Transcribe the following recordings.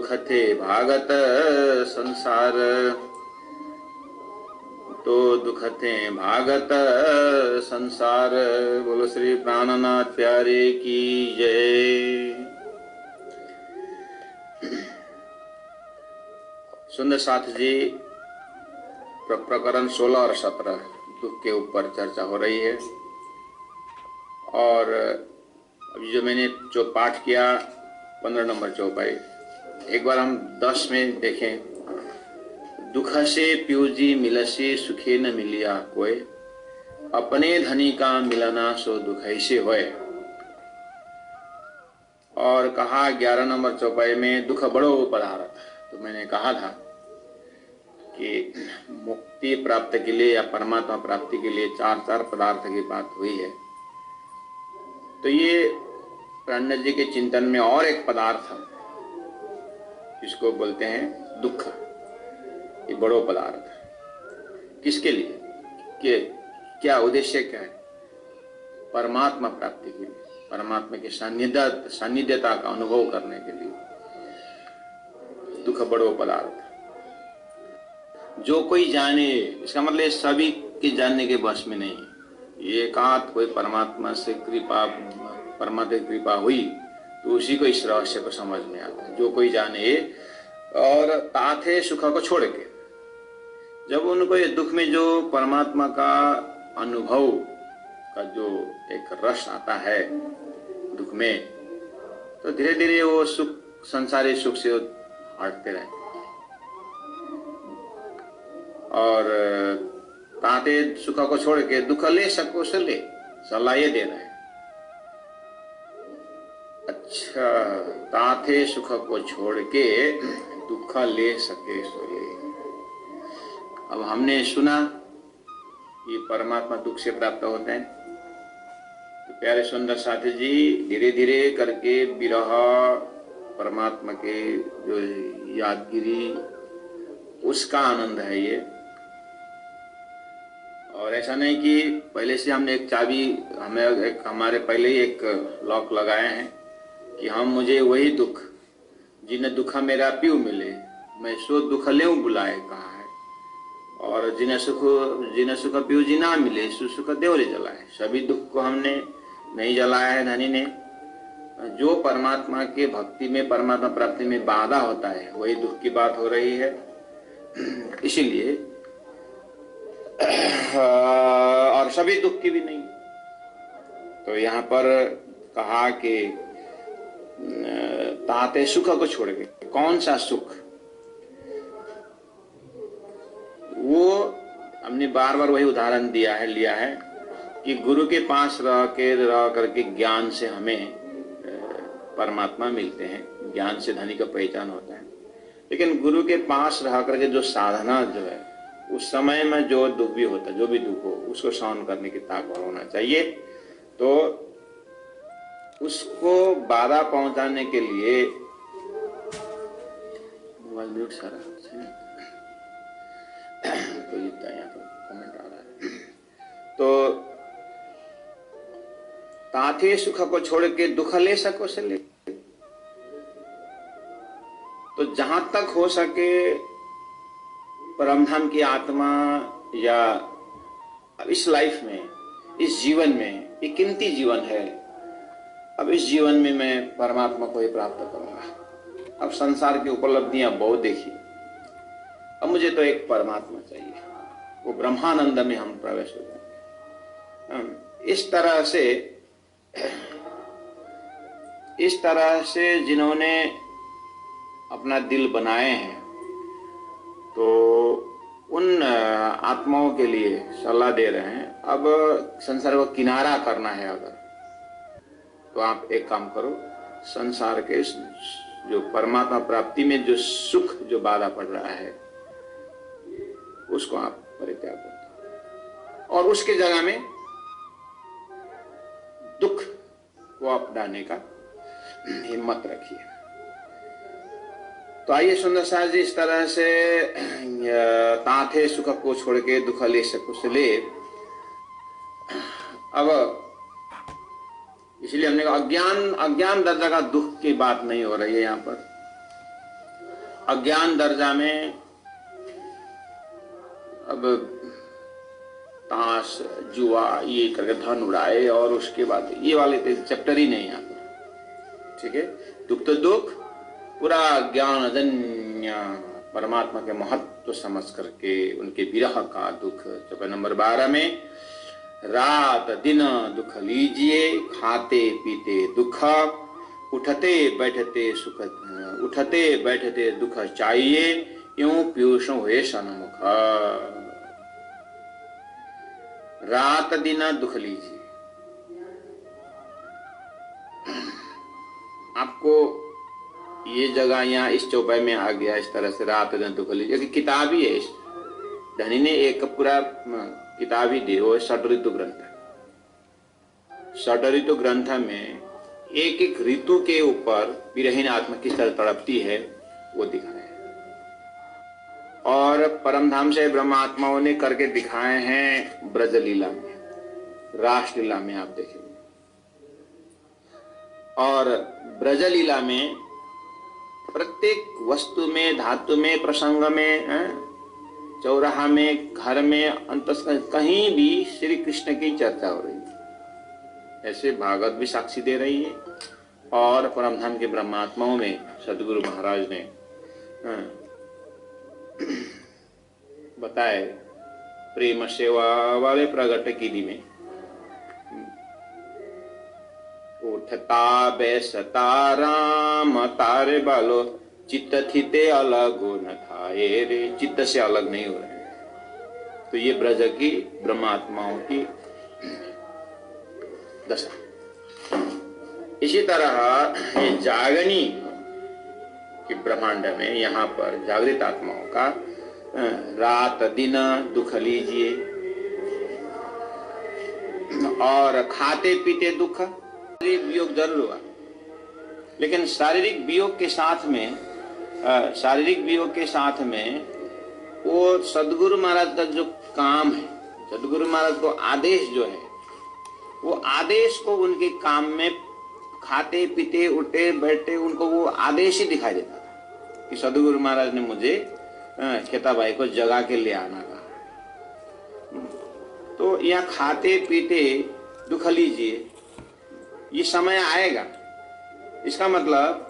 दुख थे भागत संसार, तो दुख थे भागत संसार। बोलो श्री प्राणनाथ प्यारे की जय। सुंदर साथ जी, प्रकरण 16 और 17 दुख के ऊपर चर्चा हो रही है। और अभी जो मैंने जो पाठ किया 15 नंबर चौपाई, एक बार हम 10 में देखें। दुख से प्यूजी मिलसी सुखे न मिलिया कोय, अपने धनी का मिलना सो दुख ऐसे होए। और कहा 11 नंबर चौपाई में दुख बड़ो पदार्थ। तो मैंने कहा था कि मुक्ति प्राप्त के लिए या परमात्मा प्राप्ति के लिए चार पदार्थ की बात हुई है। तो ये प्रणत जी के चिंतन में और एक पदार्थ जिसको बोलते हैं दुख, ये बड़ो पदार्थ किसके लिए, कि क्या उद्देश्य क्या है? परमात्मा प्राप्ति के लिए, परमात्मा के सान्निध्यता का अनुभव करने के लिए दुख बड़ो पदार्थ। जो कोई जाने, इसका मतलब सभी के जानने के बस में नहीं। ये एकांत कोई परमात्मा से कृपा, परमात्मा की कृपा हुई तो उसी को इस रहस्य को समझ में आता है। जो कोई जाने, और ताथे सुख को छोड़ के, जब उनको ये दुख में जो परमात्मा का अनुभव का जो एक रस आता है दुख में, तो धीरे धीरे वो सुख, संसारी सुख से हटते रहे। और ताते सुख को छोड़ के दुख ले सको से ले, सलाह ये दे रहे हैं। अच्छा, ताते सुख को छोड़ के दुख ले सके सो ले। अब हमने सुना ये परमात्मा दुख से प्राप्त होते हैं। तो प्यारे सुंदर साथी जी, धीरे धीरे करके विरह, परमात्मा के जो यादगिरी, उसका आनंद है ये। और ऐसा नहीं कि पहले से हमने एक चाबी, हमारे पहले ही एक लॉक लगाए हैं कि हम मुझे वही दुख, जिन्हें दुखा मेरा प्यू मिले, मैं सो दुख ले बुलाए कहा है। और जिन्हें सुख प्यू जी ना मिले, सो सुख देवरे जलाए। सभी दुख को हमने नहीं जलाया है धनी ने। जो परमात्मा के भक्ति में, परमात्मा प्राप्ति में बाधा होता है, वही दुख की बात हो रही है। इसीलिए और सभी दुख की भी नहीं। तो यहाँ पर कहा कि ताते सुख को छोड़ के, कौन सा सुख? वो हमने बार बार वही उदाहरण दिया है, लिया है कि गुरु के पास रह करके ज्ञान से हमें परमात्मा मिलते हैं। ज्ञान से धनी का पहचान होता है। लेकिन गुरु के पास रह करके जो साधना जो है, उस समय में जो दुख भी होता है, जो भी दुख हो, उसको सहन करने की ताकत होना चाहिए। तो उसको बाधा पहुंचाने के लिए, मोबाइल म्यूट सारा तो यहाँ पर कमेंट आ रहा है। तो ताथे सुख को छोड़ के दुख ले सको से ले। तो जहां तक हो सके परमधाम की आत्मा, या इस लाइफ में, इस जीवन में, एक कीमती जीवन है, अब इस जीवन में मैं परमात्मा को ही प्राप्त करूंगा। अब संसार की उपलब्धियां बहुत देखी, अब मुझे तो एक परमात्मा चाहिए। वो ब्रह्मानंद में हम प्रवेश हो जाएंगे। इस तरह से जिन्होंने अपना दिल बनाए हैं, तो उन आत्माओं के लिए सलाह दे रहे हैं। अब संसार को किनारा करना है अगर, तो आप एक काम करो, संसार के जो परमात्मा प्राप्ति में जो सुख, जो बाधा पड़ रहा है, उसको आप परित्याग करो और उसके जगह में दुख को अपनाने का हिम्मत रखिए। तो आइए सुंदर साहब जी, इस तरह से ताथे सुख को छोड़ के दुख ले सको से ले। अब इसलिए हमने कहा अज्ञान दर्जा का दुख की बात नहीं हो रही है यहाँ पर। अज्ञान दर्जा में अब ताश जुआ ये करके धन उड़ाए, और उसके बाद ये वाले चैप्टर ही नहीं आता। ठीक है, दुख तो दुख, पूरा ज्ञान अजन्य परमात्मा के महत्व समझ करके उनके विरह का दुख। चैप्टर नंबर 12 में रात दिन दुख लीजिए, खाते पीते दुख, उठते बैठते दुख चाहिए, यूं पीयूष हुए सन्मुख। रात दिन दुख लीजिए। आपको ये जगह यहाँ इस चौपाई में आ गया इस तरह से, रात दिन दुख लीजिए, किताब ही है। धनी ने एक पूरा किताब ही दी, वो षट ऋतु ग्रंथ। षट ऋतु ग्रंथ में एक एक ऋतु के ऊपर विरहीन आत्मा किस तरह तड़पती है वो दिखाया है, और परमधाम से ब्रह्मात्माओं ने करके दिखाए हैं ब्रजलीला में, रासलीला में आप देखेंगे। और ब्रजलीला में प्रत्येक वस्तु में, धातु में, प्रसंग में, चौराहा में, घर में, अंतस्करण, कहीं भी श्री कृष्ण की चर्चा हो रही है। ऐसे भागवत भी साक्षी दे रही है, और परमधाम के ब्रह्मात्माओं में सदगुरु महाराज ने बताए प्रेम सेवा वाले प्रगट कीदी में, उठता बैसता राम तारे बालो, चित्त थिते अलग न थाए रे, चित्त से अलग नहीं हो रहे। तो ये ब्रज की ब्रह्मात्माओं की दशा। इसी तरह ये जागनी कि ब्रह्मांड में यहाँ पर जागृत आत्माओं का रात दिन दुख लीजिए, और खाते पीते दुख। शारीरिक वियोग जरूर हुआ, लेकिन शारीरिक वियोग के साथ में वो सदगुरु महाराज का जो काम है, सदगुरु महाराज को आदेश जो है, वो आदेश को उनके काम में खाते पीते उठे बैठे उनको वो आदेश ही दिखाई देता था कि सदगुरु महाराज ने मुझे खेताबाई को जगा के ले आना कहा। तो यहाँ खाते पीते दुख लीजिए, ये समय आएगा। इसका मतलब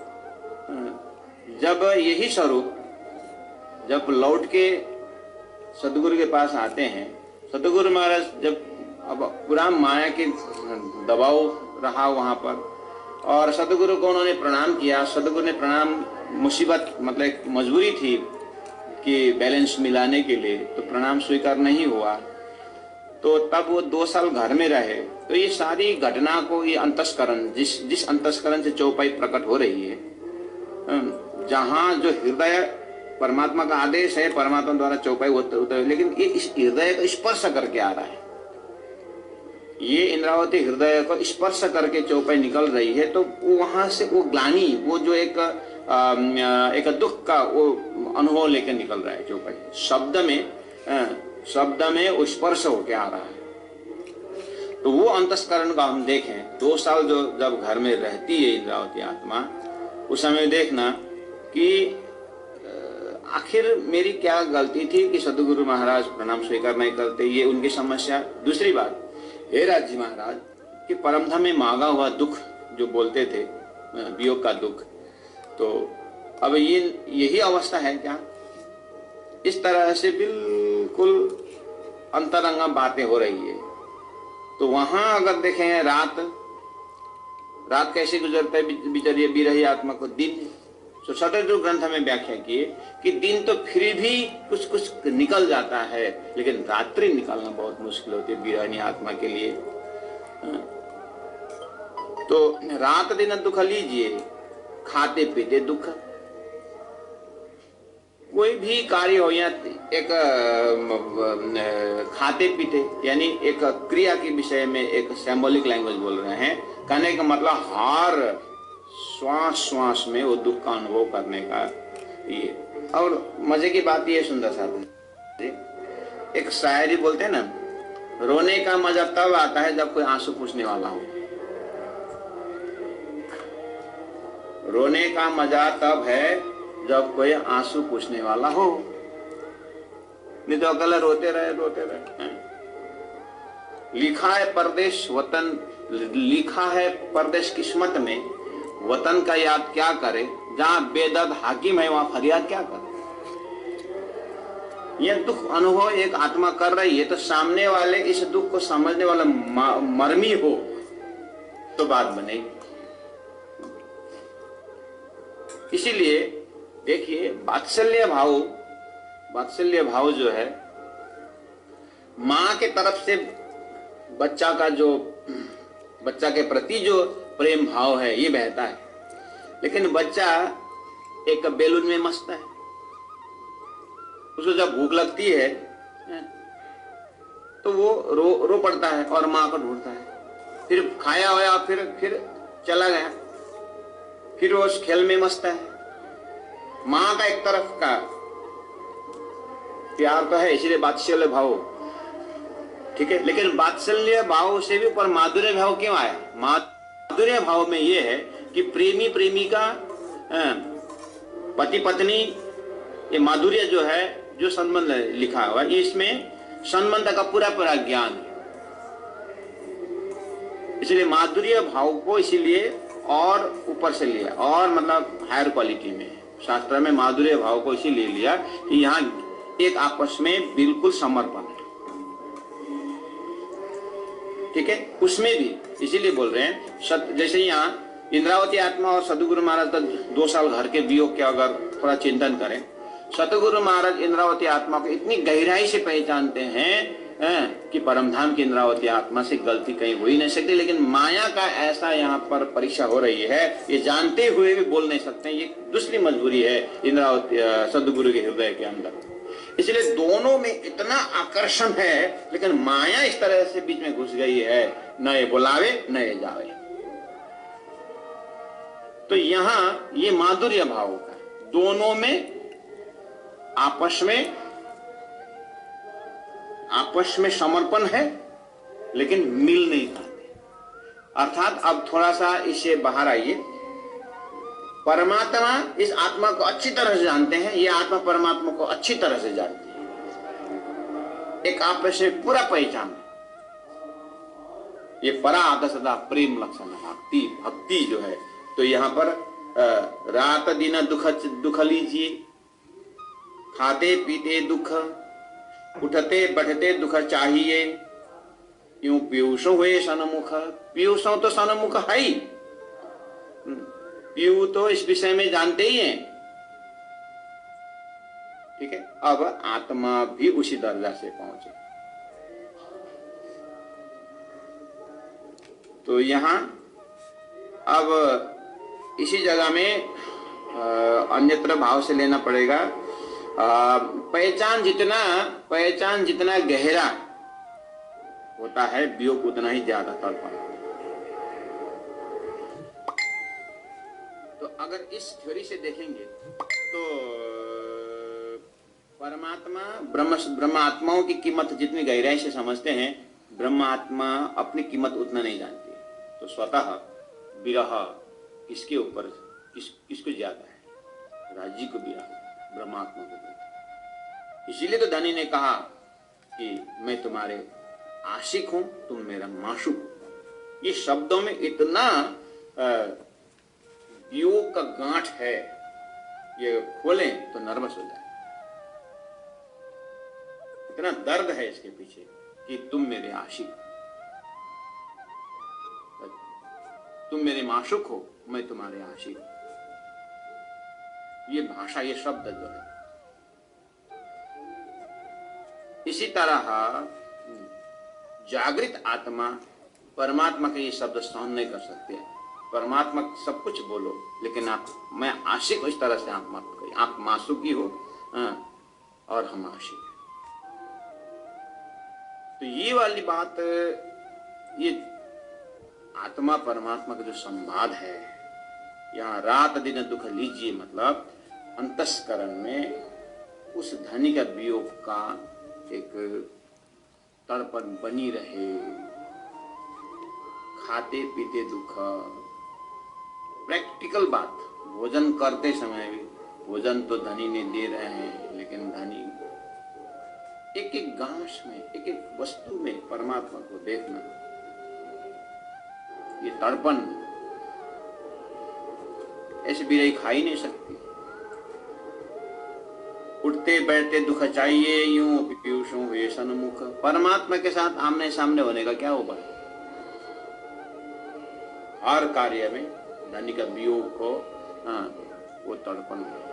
जब यही स्वरूप जब लौट के सदगुरु के पास आते हैं, सदगुरु महाराज जब अब पूरा माया के दबाव रहा वहां पर, और सदगुरु को उन्होंने प्रणाम किया। सदगुरु ने प्रणाम, मुसीबत मतलब मजबूरी थी कि बैलेंस मिलाने के लिए, तो प्रणाम स्वीकार नहीं हुआ। तो तब वो 2 साल घर में रहे। तो ये सारी घटना को, ये अंतस्करण, जिस अंतस्करण से चौपाई प्रकट हो रही है, जहां जो हृदय परमात्मा का आदेश है, परमात्मा द्वारा चौपाई होता है, लेकिन ये इस हृदय को स्पर्श करके आ रहा है। ये इंद्रावती हृदय को स्पर्श करके चौपाई निकल रही है। तो वहां से वो ग्लानि, वो जो एक दुख का वो अनुभव लेकर निकल रहा है चौपाई। शब्द में वो स्पर्श होके आ रहा है। तो वो अंतस्करण का हम देखें, 2 साल जो जब घर में रहती है इंद्रावती आत्मा, उस समय देखना कि आखिर मेरी क्या गलती थी कि सदगुरु महाराज प्रणाम स्वीकार नहीं करते, ये उनकी समस्या। दूसरी बात, हे राजी महाराज कि परमधाम में मांगा हुआ दुख जो बोलते थे, वियोग का दुख, तो अब यही अवस्था है क्या? इस तरह से बिल्कुल अंतरंगा बातें हो रही है। तो वहां अगर देखें रात कैसे गुजरता है बिचारी विरही आत्मा को, दिन। तो षट् ग्रंथ में व्याख्या किए कि दिन तो फिर भी कुछ निकल जाता है, लेकिन रात्रि निकालना बहुत मुश्किल होती है विरहिणी आत्मा के लिए। तो रात दिन दुख लीजिए, खाते पीते दुख। कोई भी कार्य हो, या एक खाते पीते यानी एक क्रिया के विषय में एक सिंबॉलिक लैंग्वेज बोल रहे हैं। कहने का मतलब हर श्वास में वो दुख का अनुभव करने का ये। और मजे की बात ये सुंदर साहब, एक शायरी बोलते हैं ना, रोने का मजा तब आता है जब कोई आंसू पूछने वाला हो। रोने का मजा तब है जब कोई आंसू पूछने वाला हो, नहीं तो अकेला रोते रहे। लिखा है परदेश वतन, लिखा है परदेश किस्मत में, वतन का याद क्या करे, जहां बेदर्द हाकिम है वहां फरियाद क्या करे। यह दुख अनुभव एक आत्मा कर रही है, तो सामने वाले इस दुख को समझने वाला मर्मी हो तो बात बनेगी। इसीलिए देखिए, वात्सल्य भाव जो है, मां के तरफ से बच्चा के प्रति जो प्रेम भाव है ये बहता है, लेकिन बच्चा एक बेलून में मस्त है। उसको जब भूख लगती है तो वो रो पड़ता है और मां को ढूंढता है, फिर खाया होया, फिर चला गया, फिर वो उस खेल में मस्त है। मां का एक तरफ का प्यार तो है, इसीलिए वात्सल्य भाव, ठीक है, लेकिन वात्सल्य भाव से भी ऊपर माधुर्य भाव क्यों आया? माधुर्य भाव में ये है कि प्रेमी प्रेमिका, पति पत्नी, ये माधुर्य जो है, जो संबंध लिखा हुआ है, इसमें संबंध का पूरा ज्ञान है। इसलिए माधुर्य भाव को इसीलिए और ऊपर से लिया, और मतलब हायर क्वालिटी में शास्त्र में माधुर्य भाव को इसीलिए लिया कि यहाँ एक आपस में बिल्कुल समर्पण है, ठीक है। उसमें भी इसीलिए बोल रहे हैं, जैसे यहाँ इंद्रावती आत्मा और सतगुरु महाराज का 2 साल घर के वियोग के अगर थोड़ा चिंतन करें, सतगुरु महाराज इंद्रावती आत्मा को इतनी गहराई से पहचानते हैं कि परमधाम की इंद्रावती आत्मा से गलती कहीं हो ही नहीं सकती, लेकिन माया का ऐसा यहाँ पर परीक्षा हो रही है, ये जानते हुए भी बोल नहीं सकते। ये दूसरी मजबूरी है इंद्रावती सदगुरु के हृदय के अंदर। इसलिए दोनों में इतना आकर्षण है, लेकिन माया इस तरह से बीच में घुस गई है, न ये बुलावे न ये जावे। तो यहां ये माधुर्य भाव का दोनों में आपस में समर्पण है, लेकिन मिल नहीं पाते। अर्थात अब थोड़ा सा इससे बाहर आइए। परमात्मा इस आत्मा को अच्छी तरह से जानते हैं, ये आत्मा परमात्मा को अच्छी तरह से जानती है, एक आपस में पूरा पहचान है। ये परा आधा सदा प्रेम लक्षण भक्ति जो है। तो यहाँ पर रात दिन दुख लीजिए, खाते पीते दुख, उठते बैठते दुख चाहिए, यूं पीयूषों हुए सनमुख। पीयूषों तो सनमुख है ही, पीयू तो इस विषय में जानते ही हैं, ठीक है। अब आत्मा भी उसी दर्जा से पहुंचे। तो यहां अब इसी जगह में अन्यत्र भाव से लेना पड़ेगा। पहचान जितना गहरा होता है, वियोग उतना ही ज्यादा तड़पा। तो अगर इस थ्योरी से देखेंगे तो परमात्मा ब्रह्मात्माओं की कीमत जितनी गहराई से समझते हैं, ब्रह्मात्मा अपनी कीमत उतना नहीं जानती। तो स्वतः विरह किसके ऊपर किसको ज्यादा है? राज्य को विरह, ब्रह्मात्मा को विरह। इसीलिए तो धनी ने कहा कि मैं तुम्हारे आशिक हूं, तुम मेरा माशूक हो। ये शब्दों में इतना वियोग का गांठ है, ये खोलें तो नर्वस हो जाए। इतना दर्द है इसके पीछे कि तुम मेरे आशिक, तुम मेरे माशूक हो, मैं तुम्हारे आशिक। ये भाषा, ये शब्द जो है, इसी तरह जागृत आत्मा परमात्मा के ये शब्द सहन नहीं कर सकते। परमात्मा सब कुछ बोलो, लेकिन आप मैं आशिक हो इस तरह से आप मत कहिए। आप मासूकी हो और हम आशिक हैं। तो ये वाली बात, ये आत्मा परमात्मा का जो संवाद है, यहाँ रात दिन दुख लीजिए मतलब अंतस्करण में उस धनी का वियोग का एक तड़पन बनी रहे। खाते पीते दुख, प्रैक्टिकल बात, भोजन करते समय भी भोजन तो धनी ने दे रहे हैं, लेकिन धनी एक एक गांश में, एक एक वस्तु में परमात्मा को देखना, ये तड़पन ऐसे बिरही खा ही नहीं सकती। उठते बैठते दुख चाहिए, यूं पीयूषों हुए सन्मुख। परमात्मा के साथ आमने सामने होने का क्या उपाय? हर कार्य में धनी का वियोग हो, वो तड़पन हो।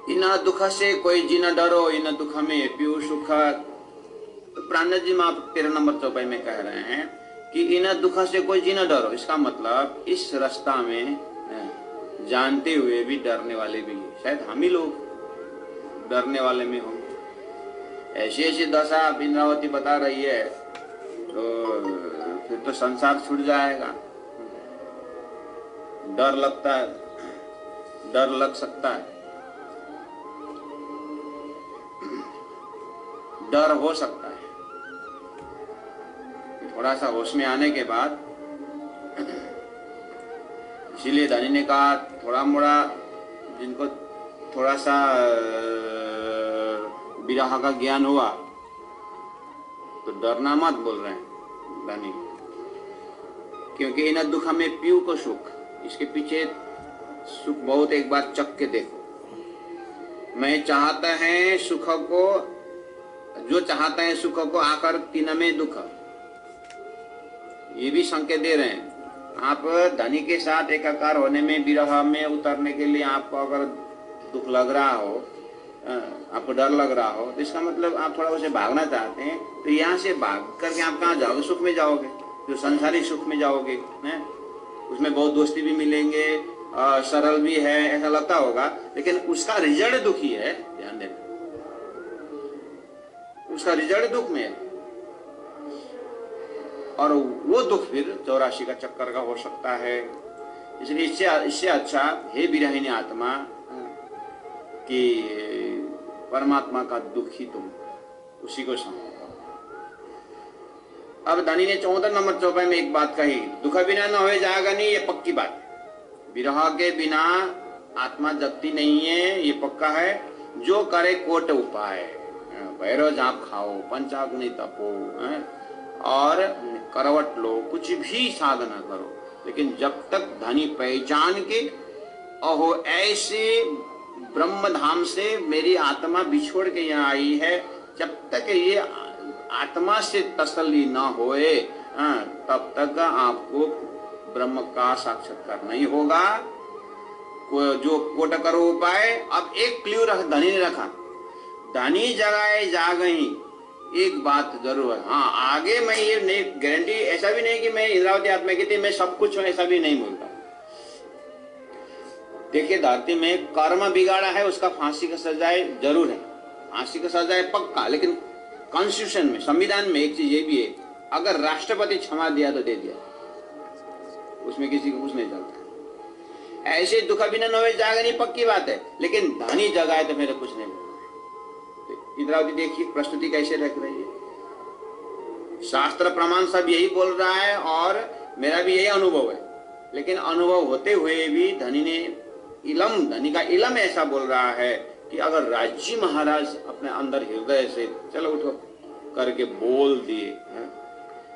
इन दुख से कोई जी न डरो, इन दुख में पीयू सुख। तो प्राणनाथ जी मां 13 नंबर चौपाई में कह रहे हैं कि इन दुख से कोई जी न डरो। इसका मतलब इस रास्ता में जानते हुए भी डरने वाले भी हैं। शायद हम ही लोग डरने वाले में होंगे। ऐसी ऐसी दशा इंद्रावती बता रही है, तो फिर तो संसार छूट जाएगा। डर लगता है, डर लग सकता है, डर हो सकता है। थोड़ा सा होश में आने के बाद, इसीलिए धनी ने कहा थोड़ा मोड़ा जिनको थोड़ा सा विरह का ज्ञान हुआ तो डरना मत बोल रहे हैं धनी, क्योंकि इन दुख में पीयू को सुख। इसके पीछे सुख बहुत, एक बार चख के देखो। मैं चाहता है सुख को, जो चाहता है सुख को आकर तीन में दुख, ये भी संकेत दे रहे हैं। आप धनी के साथ एकाकार होने में, विरह में उतरने के लिए आपको अगर दुख लग रहा हो, आपको डर लग रहा हो, तो इसका मतलब आप थोड़ा उसे भागना चाहते हैं। तो यहाँ से भाग करके आप कहाँ जाओगे? सुख में जाओगे, जो संसारी सुख में जाओगे। उसमें बहुत दोस्ती भी मिलेंगे, सरल भी है, ऐसा लगता होगा, लेकिन उसका रिजल्ट दुखी है। ध्यान देना, उसका रिजल्ट दुख में है, और वो दुख फिर 84 का चक्कर का हो सकता है। इसलिए इससे अच्छा हे विरहिणी आत्मा कि परमात्मा का दुख ही तुम उसी को समझो। अब धनी ने 14 नंबर चौपाई में एक बात कही, दुख बिना न होए जाएगा नहीं, ये पक्की बात है। विरह के बिना आत्मा जगती नहीं है, ये पक्का है। जो करे कोट उपाय, भैरव जाप खाओ, पंचाग्नि तपो, और करवट लो, कुछ भी साधना करो, लेकिन जब तक धनी पहचान के अहो ऐसे ब्रह्म धाम से मेरी आत्मा बिछोड़ के यहाँ आई है, जब तक ये आत्मा से तसल्ली ना होए, तब तक आपको ब्रह्म का साक्षात्कार नहीं होगा। जो कोट करो उपाय। अब एक क्ल्यू धनी ने रखा, धनी जगाए जागही, एक बात जरूर है। हाँ, आगे मैं ये नहीं गारंटी, ऐसा भी नहीं कि मैं इंद्रावती आत्मा की थी, मैं सब कुछ हूं, ऐसा भी नहीं बोलता। देखिए, धरती में कर्म बिगाड़ा है, उसका फांसी का सजाए जरूर है, फांसी का सजाए पक्का। लेकिन कॉन्स्टिट्यूशन में, संविधान में एक चीज ये भी है, अगर राष्ट्रपति क्षमा दिया तो दे दिया, उसमें किसी को कुछ नहीं चलता। ऐसे दुख बिना नवे जागनी पक्की बात है, लेकिन धनी जगाए तो मेरे कुछ नहीं बोलना। इंद्रावती देखिए प्रस्तुति कैसे रख रही है। शास्त्र प्रमाण सब यही बोल रहा है और मेरा भी यही अनुभव है, लेकिन अनुभव होते हुए भी धनी का इलम ऐसा बोल रहा है कि अगर राज्य महाराज अपने अंदर हृदय से चलो उठो करके बोल दिए,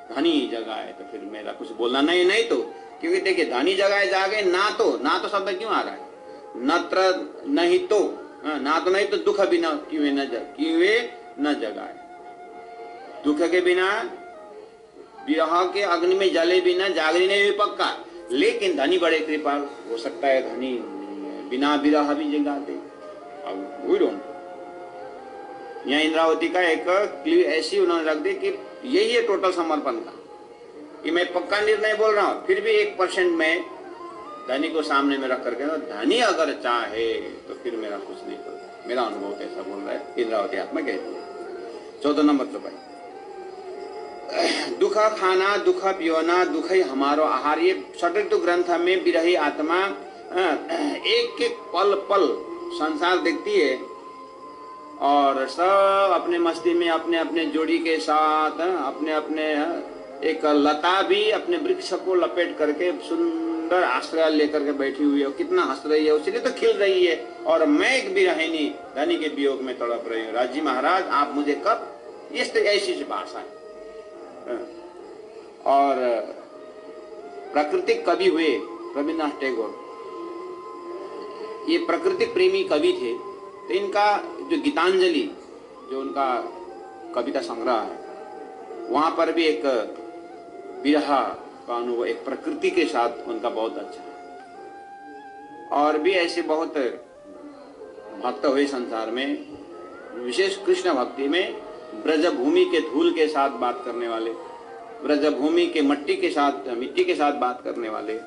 धनी जगाए, तो फिर मेरा कुछ बोलना नहीं तो, क्योंकि देखिए धनी जगाए जागे, ना तो शब्द क्यों आ रहा है, नत्र नहीं तो, ना तो नहीं तो दुख बिना क्यों न जगाए। दुख के बिना, विरह के अग्नि में जले बिना जागरी नहीं भी पक्का। लेकिन धनी बड़े कृपाल, हो सकता है धनी बिना विरह भी जगा दे। अब वी डोंट, यहाँ इंद्रावती का एक क्लियर ऐसी उन्होंने रख दी कि यही है टोटल समर्पण का, कि मैं पक्का निर्णय बोल रहा हूँ, फिर भी 1% में धनी को सामने में रख करके, धनी अगर चाहे तो फिर मेरा कुछ नहीं करता। मेरा अनुभव ऐसा बोल रहा है, इंद्रावती आत्मा कहती है। 14 नंबर चौपाई, दुख खाना दुख पियोना दुख ही हमारो आहार। ये षट्ऋतु ग्रंथ में विरही आत्मा एक एक पल पल संसार देखती है और सब अपने मस्ती में अपने अपने जोड़ी के साथ अपने अपने एक लता भी अपने वृक्ष को लपेट करके सुंदर उधर आश्रय लेकर के बैठी हुई है, कितना हंस रही है, उसलिए तो खिल रही है, और मैं एक बिरहिनी धनी के वियोग में तड़प रही हूँ। राजी महाराज आप मुझे कब, इस ऐसी भाषा है। और प्राकृतिक कवि हुए रविन्द्रनाथ टैगोर, ये प्रकृति प्रेमी कवि थे, तो इनका जो गीतांजलि, जो उनका कविता संग्रह है, वहां पर भी एक विरह का अनुभव, एक प्रकृति के साथ उनका बहुत अच्छा है। और भी ऐसे बहुत भक्त हुए संसार में, विशेष कृष्ण भक्ति में ब्रजभूमि के धूल के साथ बात करने वाले, ब्रजभूमि के मिट्टी के साथ बात करने वाले,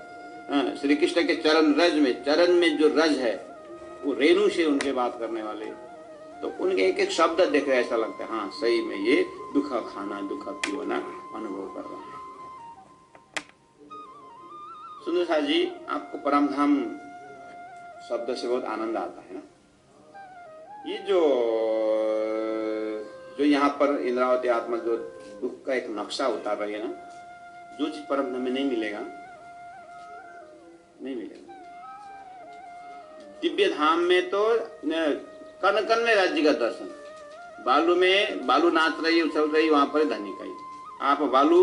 श्री कृष्ण के चरण में जो रज है वो रेणु से उनके बात करने वाले, तो उनके एक एक शब्द देख रहे ऐसा लगता है हाँ सही में ये दुख खाना दुख पीना अनुभव कर रहा है। सुंदर सा जी, आपको परमधाम शब्द से बहुत आनंद आता है ना। ये जो यहाँ पर इंद्रावती आत्मा जो दुख का एक नक्शा उतार रही है ना, जो चीज परमधाम में नहीं मिलेगा, नहीं मिलेगा। दिव्य धाम में तो कण कण में राज्य का दर्शन, बालू नाच रही उछल रही, वहां पर धनी का ही। आप बालू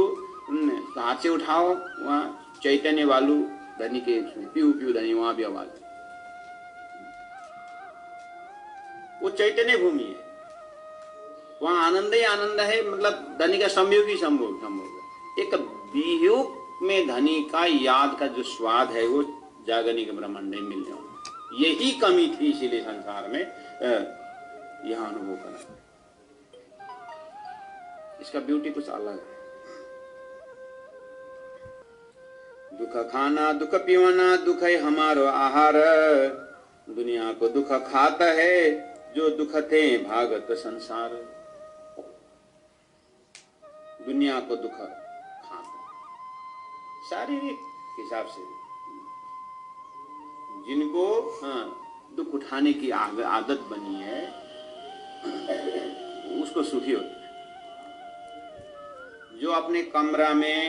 हाथ से उठाओ, वहां चैतन्य बालू धनी के पीऊ पीऊ धनी, वहां भी आवाज, वो चैतन्य भूमि है, वहां आनंद ही आनंद है। मतलब धनी का संयोग ही संभोग। एक वियोग में धनी का याद का जो स्वाद है वो जागनिक ब्रह्मांड में मिल जाओ, यही कमी थी, इसीलिए संसार में यहां अनुभव करा। इसका ब्यूटी कुछ अलग है। दुख खाना दुख पीवाना दुख है हमारो आहार, दुनिया को दुख खाता है जो दुख थे भागत संसार। दुनिया को दुख खाता शारीरिक हिसाब से, जिनको दुख उठाने की आदत बनी है उसको सुखी होता है। जो अपने कमरा में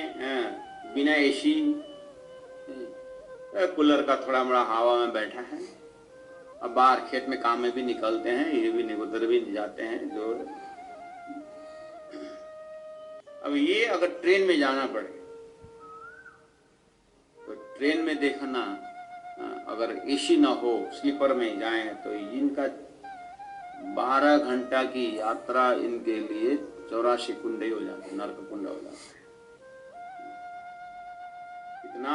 बिना एसी कूलर का थोड़ा बड़ा हवा में बैठा है, अब बाहर खेत में काम में भी निकलते हैं, ये भी उधर भी जाते हैं, जो अब ये अगर ट्रेन में जाना पड़े तो ट्रेन में देखना, अगर एसी ना हो स्लीपर में जाएं तो इनका 12 घंटा की यात्रा इनके लिए 84 कुंड हो जाता है, नरक कुंड हो जाता है। इतना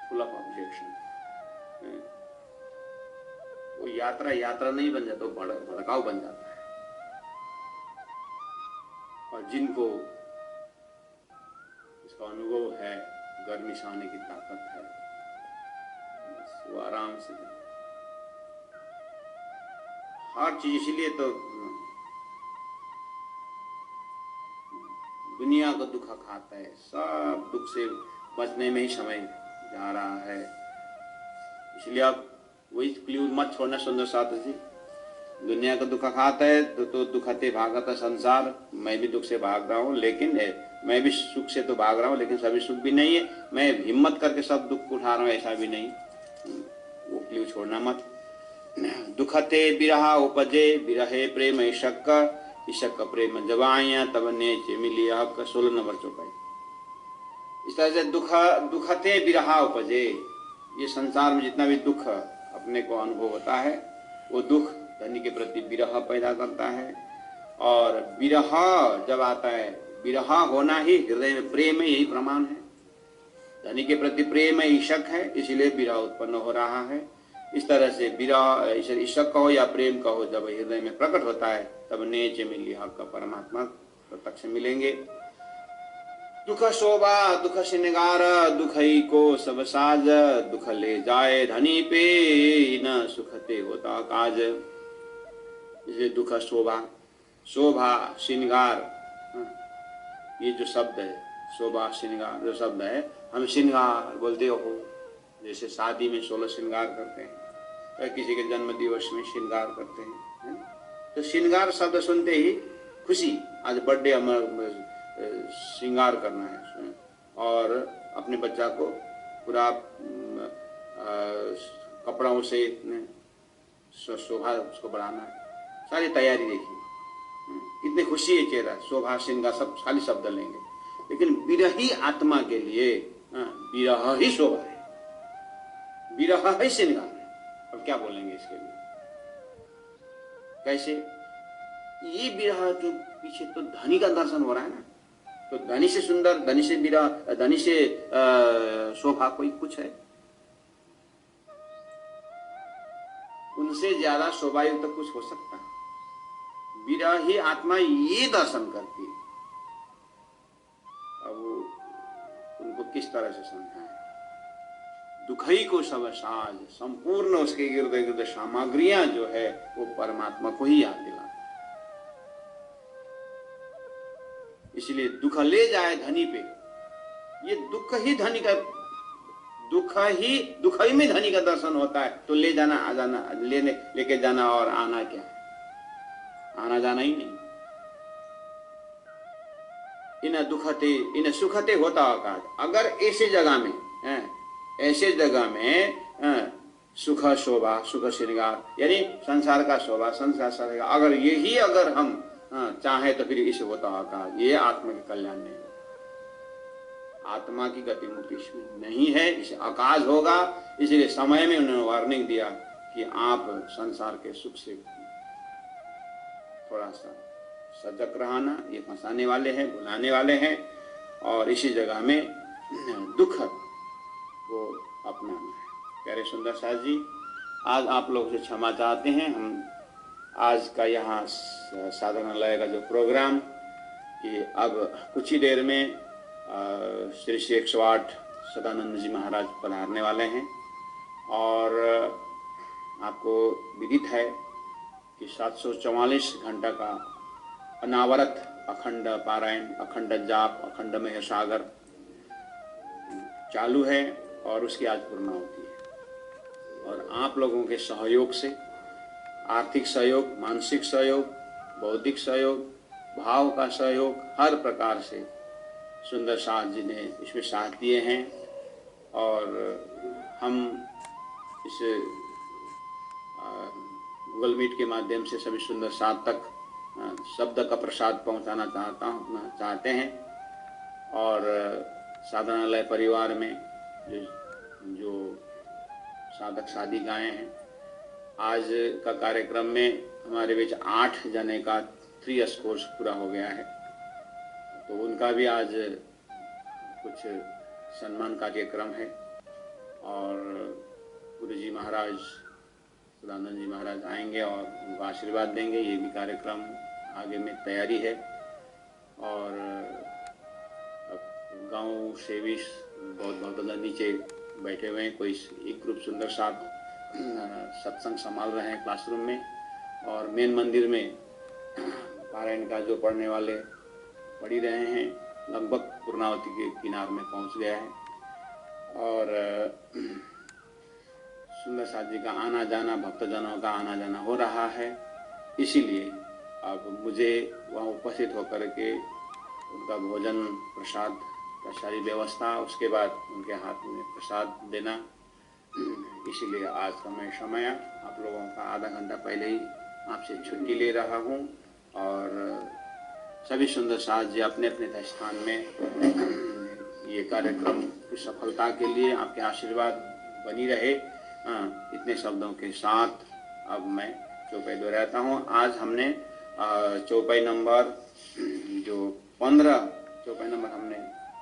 फुल ऑफ ऑब्जेक्शन, वो यात्रा नहीं बन जाता, वो भड़काऊ बन जाता है। और जिनको इसका अनुभव है, गर्मी सहने की ताकत है, वो आराम से हर चीज, इसीलिए तो दुनिया को दुख खाता है, सब दुख से बचने में ही समय जा रहा है। इसलिए आप वही क्ल्यू मत छोड़ना सुंदर साथ जी, दुनिया को दुख खाता है तो दुखते भागता संसार। मैं भी दुख से भाग रहा हूँ, लेकिन मैं भी सुख से तो भाग रहा हूँ, लेकिन सभी सुख भी नहीं है। मैं हिम्मत करके सब दुख उठा रहा हूँ, ऐसा भी नहीं, वो क्ल्यू छोड़ना मत। दुखते बिरहा उपजे बिरहे प्रेम ईशक प्रेम जवाया तब नेचे मिली हक। 16 नंबर चौपाई। इस तरह से दुखते बिरहा उपजे, ये संसार में जितना भी दुख अपने को अनुभव होता है, वो दुख धनी के प्रति विरह पैदा करता है। और विरह जब आता है, विरह होना ही हृदय में प्रेम है, यही प्रमाण है। धनी के प्रति प्रेम है, ईशक है, इसीलिए विरह उत्पन्न हो रहा है। इस तरह से विरह ईशक कहो या प्रेम कहो, जब हृदय में प्रकट होता है तब नेच मिली हक परमात्मा प्रत्यक्ष मिलेंगे। दुख शोभा दुख श्रृंगार दुखई को सब साज, दुख ले जाए धनी पे न सुखते होता काज। इसलिए दुख शोभा श्रृंगार, ये जो शब्द है शोभा श्रृंगार जो शब्द है, हम श्रृंगार बोलते हो, जैसे शादी में 16 श्रृंगार करते हैं, या किसी के जन्म दिवस में श्रृंगार करते हैं। तो श्रृंगार शब्द सुनते ही खुशी, आज बर्थडे हमारा श्रृंगार करना है, और अपने बच्चा को पूरा कपड़ों से शोभा उसको बढ़ाना, सारी तैयारी देखिए, कितनी खुशी है चेहरा, शोभा श्रृंगार सब खाली शब्द लेंगे, लेकिन विरही आत्मा के लिए विरह ही शोभा है, विरह ही श्रृंगार है। अब क्या बोलेंगे इसके लिए? कैसे? ये विरह के पीछे तो धनी का दर्शन हो रहा है ना, तो धनी से सुंदर, धनी से विरह, धनी से शोभा कोई कुछ है? उनसे ज्यादा शोभायुक्त तो कुछ हो सकता है? विरह ही आत्मा ये दर्शन करती है। अब उनको किस तरह से समझाएं? दुखई को सब साज, संपूर्ण उसके इर्द गिर्द सामग्रियां जो है वो परमात्मा को ही याद दिलाती। इसलिए दुख ले जाए धनी पे, ये दुख ही धनी का, दुख ही में धनी का दर्शन होता है। तो ले जाना, आ जाना, लेके जाना और आना क्या है? आना जाना ही नहीं। इन दुखते इन सुखते होता आकाश। अगर ऐसे जगह में सुख शोभा, सुख श्रृंगार, यानी संसार का शोभा, संसार श्रृंगार, अगर यही अगर हम चाहे तो फिर इसे होता आकाश, ये आत्मा के कल्याण नहीं। आत्मा की गति मुक्ति इसमें नहीं है, इसे आकाश होगा। इसलिए समय में उन्होंने वार्निंग दिया कि आप संसार के सुख से थोड़ा सा सजग रहना, ये फंसाने वाले हैं, भुलाने वाले हैं, और इसी जगह में दुख वो अपनाना है। प्यारे सुंदर साथ जी, आज आप लोग से क्षमा चाहते हैं। हम आज का यहाँ साधनालय का जो प्रोग्राम, कि अब कुछ ही देर में श्री 108 सदानंद जी महाराज पधारने वाले हैं, और आपको विदित है कि 744 घंटा का अनावरत अखंड पारायण, अखंड जाप, अखंड में सागर चालू है, और उसकी आज पूर्णाहुति है। और आप लोगों के सहयोग से, आर्थिक सहयोग, मानसिक सहयोग, बौद्धिक सहयोग, भाव का सहयोग, हर प्रकार से सुंदर साथ जी ने इसमें साथ दिए हैं। और हम इस गूगल मीट के माध्यम से सभी सुंदर साथ तक शब्द का प्रसाद पहुंचाना चाहते हैं। और साधनालय परिवार में जो साधक साधिकाएं हैं, आज का कार्यक्रम में हमारे बीच 8 जने का 3 कोर्स पूरा हो गया है, तो उनका भी आज कुछ सम्मान कार्यक्रम है। और गुरु जी महाराज, सदानंद जी महाराज आएंगे और उनको आशीर्वाद देंगे। ये भी कार्यक्रम आगे में तैयारी है। और गांव से भी बहुत नीचे बैठे हुए हैं, कोई एक ग्रुप सुंदर साथ सत्संग संभाल रहे हैं क्लासरूम में, और मेन मंदिर में पारायण का जो पढ़ने वाले पढ़ ही रहे हैं, लगभग पूर्णावती के किनार में पहुंच गया है। और सुंदर साथ जी का आना जाना, भक्तजनों का आना जाना हो रहा है। इसीलिए अब मुझे वहाँ उपस्थित होकर के उनका भोजन प्रसाद का सारी व्यवस्था, उसके बाद उनके हाथ में प्रसाद देना, इसीलिए आज का मैं समय आप लोगों का आधा घंटा पहले ही आपसे छुट्टी ले रहा हूँ। और सभी सुंदर साथ जी अपने अपने स्थान में ये कार्यक्रम की सफलता के लिए आपके आशीर्वाद बनी रहे, इतने शब्दों के साथ अब मैं चौपाई दोहराता हूँ। आज हमने चौपाई नंबर जो 15 चौपाई नंबर हमने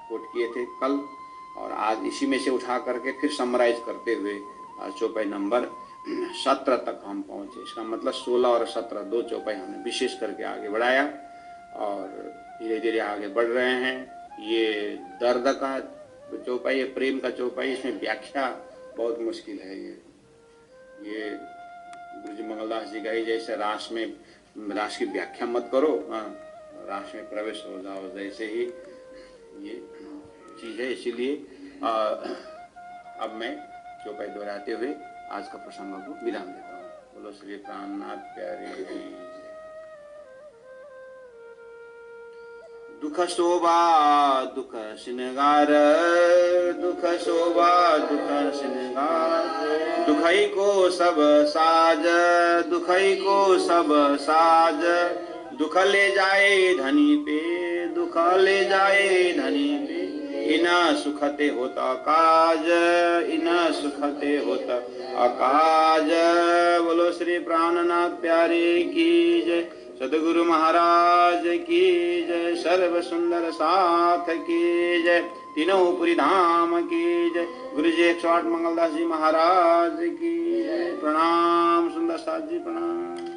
कोट किए थे कल, और आज इसी में से उठा करके फिर समराइज करते हुए चौपाई नंबर 17 तक हम पहुँचे। इसका मतलब 16 और 17 2 चौपाई हमने विशेष करके आगे बढ़ाया, और धीरे धीरे आगे बढ़ रहे हैं। ये दर्द का चौपाई है, प्रेम का चौपाई, इसमें व्याख्या बहुत मुश्किल है। ये गुरु जी मंगलदास जी का ही जैसे रास की व्याख्या मत करो, रास में प्रवेश हो जाओ, जैसे ही ये चीज है। इसीलिए अब मैं चौपाई दोहराते हुए आज का प्रसंग को विराम देता हूँ। बोलो श्री प्राणनाथ प्यारे। दुख दुख शोभा दुख श्रृंगार, दुख शोभा दुख श्रृंगार, दुखई को सब साज, दुखई को सब साज, दुख ले जाए धनी पे, दुख ले जाए धनी पे, इना सुखते होता काज, इना सुखते होता अकाज। बोलो श्री प्राणनाथ प्यारे की जय, सदगुरु महाराज की जय, सर्व सुंदर साथ की जय, तीनों पुरी धाम की जय, गुरु जी 108 मंगलदास जी महाराज की जय। प्रणाम सुंदर साथ जी, प्रणाम।